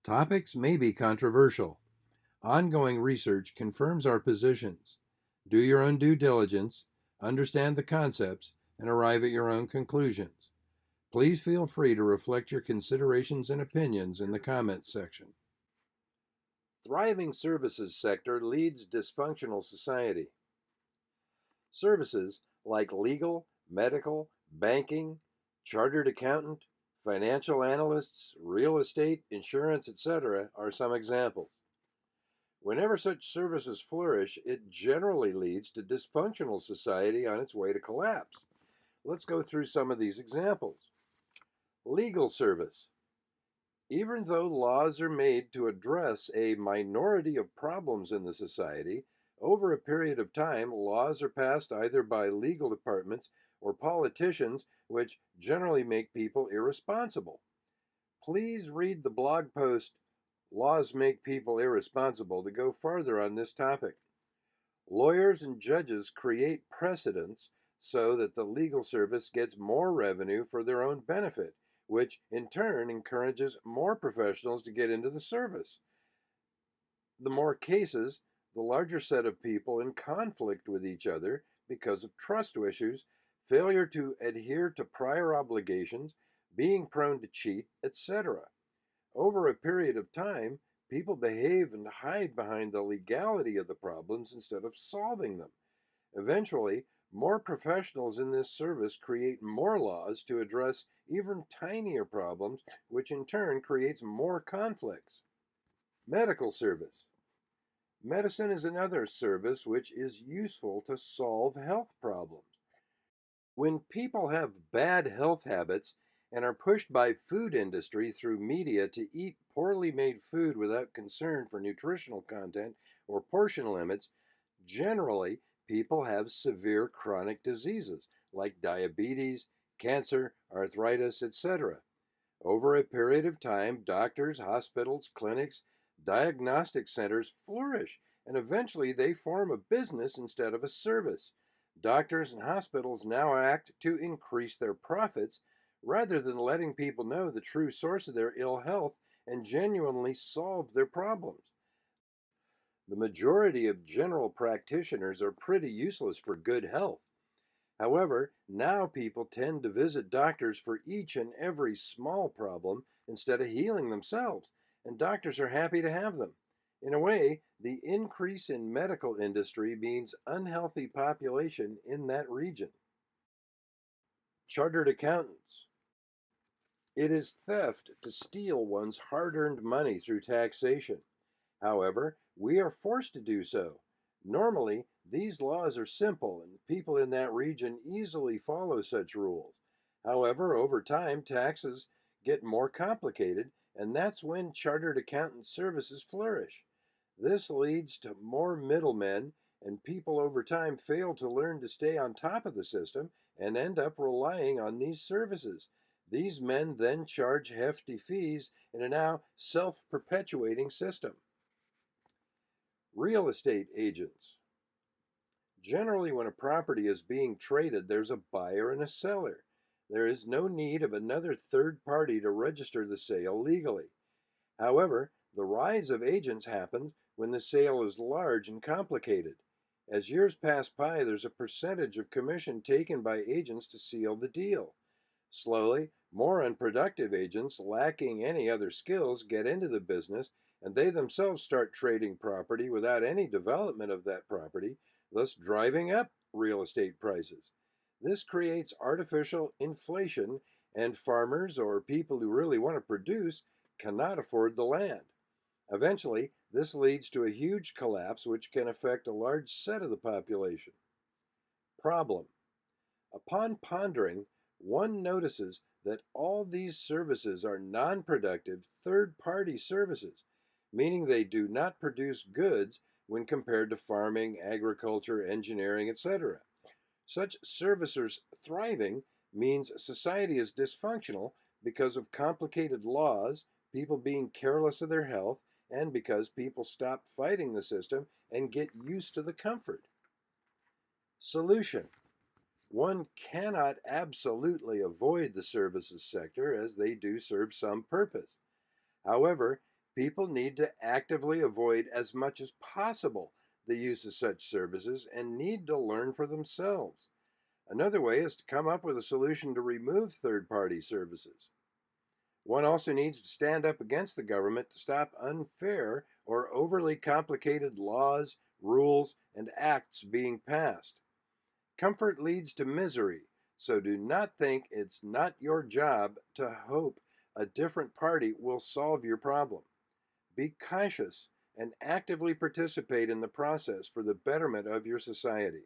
Topics may be controversial. Ongoing research confirms our positions. Do your own due diligence, understand the concepts, and arrive at your own conclusions. Please feel free to reflect your considerations and opinions in the comments section. Thriving services sector leads dysfunctional society. Services like legal, medical, banking, chartered accountant, financial analysts, real estate, insurance, etc. are some examples. Whenever such services flourish, it generally leads to dysfunctional society on its way to collapse. Let's go through some of these examples. Legal service. Even though laws are made to address a minority of problems in the society, over a period of time, laws are passed either by legal departments or politicians, which generally make people irresponsible. Please read the blog post, Laws Make People Irresponsible, to go farther on this topic. Lawyers and judges create precedents so that the legal service gets more revenue for their own benefit, which in turn encourages more professionals to get into the service. The more cases, the larger set of people in conflict with each other because of trust issues, failure to adhere to prior obligations, being prone to cheat, etc. Over a period of time, people behave and hide behind the legality of the problems instead of solving them. Eventually, more professionals in this service create more laws to address even tinier problems, which in turn creates more conflicts. Medical service. Medicine is another service which is useful to solve health problems. When people have bad health habits and are pushed by food industry through media to eat poorly made food without concern for nutritional content or portion limits, generally people have severe chronic diseases like diabetes, cancer, arthritis, etc. Over a period of time, doctors, hospitals, clinics, diagnostic centers flourish, and eventually they form a business instead of a service. Doctors and hospitals now act to increase their profits rather than letting people know the true source of their ill health and genuinely solve their problems. The majority of general practitioners are pretty useless for good health. However, now people tend to visit doctors for each and every small problem instead of healing themselves, and doctors are happy to have them. In a way, the increase in medical industry means unhealthy population in that region. Chartered accountants. It is theft to steal one's hard-earned money through taxation. However, we are forced to do so. Normally, these laws are simple and people in that region easily follow such rules. However, over time, taxes get more complicated, and that's when chartered accountant services flourish. This leads to more middlemen, and people over time fail to learn to stay on top of the system and end up relying on these services. These men then charge hefty fees in a now self perpetuating system. Real estate agents. Generally, when a property is being traded, there's a buyer and a seller. There is no need of another third party to register the sale legally. However, the rise of agents happens when the sale is large and complicated. As years pass by, there's a percentage of commission taken by agents to seal the deal. Slowly, more unproductive agents lacking any other skills get into the business and they themselves start trading property without any development of that property, thus driving up real estate prices. This creates artificial inflation, and farmers or people who really want to produce cannot afford the land. Eventually, this leads to a huge collapse which can affect a large set of the population. Problem. Upon pondering, one notices that all these services are non productive third party services, meaning they do not produce goods when compared to farming, agriculture, engineering, etc. Such servicers thriving means society is dysfunctional because of complicated laws, people being careless of their health, and because people stop fighting the system and get used to the comfort. Solution. One cannot absolutely avoid the services sector as they do serve some purpose. However, People need to actively avoid as much as possible the use of such services and need to learn for themselves. Another way is to come up with a solution to remove third party services. One also needs to stand up against the government to stop unfair or overly complicated laws, rules, and acts being passed. Comfort leads to misery, so do not think it's not your job to hope a different party will solve your problem. Be cautious and actively participate in the process for the betterment of your society.